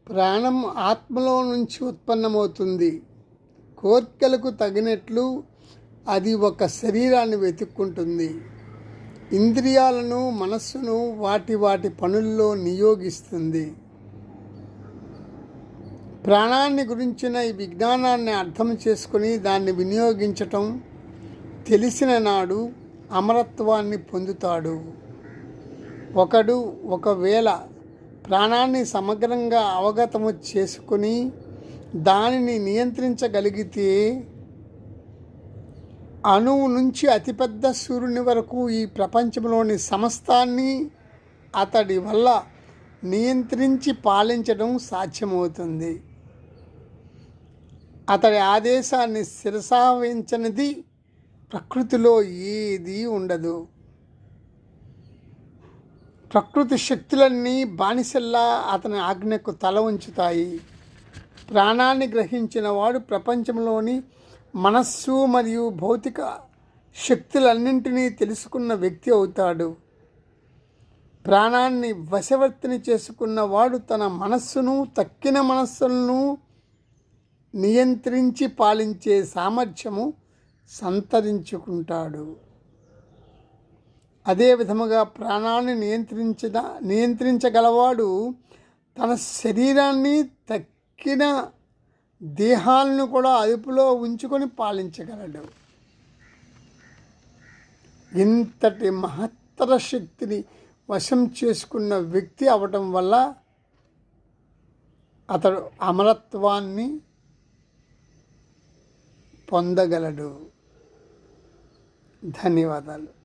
ప్రాణం ఆత్మలో నుంచి ఉత్పన్నమవుతుంది. కోర్కెలకు తగినట్లు అది ఒక శరీరాన్ని వెతుక్కుంటుంది. ఇంద్రియాలను, మనస్సును వాటి వాటి పనుల్లో నియోగిస్తుంది. ప్రాణాన్ని గురించిన ఈ విజ్ఞానాన్ని అర్థం చేసుకుని దాన్ని వినియోగించటం తెలిసిన నాడు అమరత్వాన్ని పొందుతాడు. ఒకవేళ ప్రాణాన్ని సమగ్రంగా అవగతము చేసుకుని దానిని నియంత్రించగలిగితే అణువు నుంచి అతిపెద్ద సూర్యుని వరకు ఈ ప్రపంచంలోని సమస్తాన్ని అతడి వల్ల నియంత్రించి పాలించడం సాధ్యమవుతుంది. అతడి ఆదేశాన్ని శిరసావహించనిది ప్రకృతిలో ఏదీ ఉండదు. ప్రకృతి శక్తులన్నీ బానిసల్లా అతని ఆజ్ఞకు తల ఉంచుతాయి. ప్రాణాన్ని గ్రహించిన వాడు ప్రపంచంలోని మనస్సు మరియు భౌతిక శక్తులన్నింటినీ తెలుసుకున్న వ్యక్తి అవుతాడు. ప్రాణాన్ని వశవర్తిని చేసుకున్న వాడు తన మనస్సును, తక్కిన మనస్సులను నియంత్రించి పాలించే సామర్థ్యము సంతరించుకుంటాడు. అదే విధముగా ప్రాణాన్ని నియంత్రించగలవాడు తన శరీరాన్ని, తక్కిన దేహాలను కూడా అదుపులో ఉంచుకొని పాలించగలడు. ఇంతటి మహత్తర శక్తిని వశం చేసుకున్న వ్యక్తి అవటం వల్ల అతడు అమరత్వాన్ని పొందగలడు. ధన్యవాదాలు.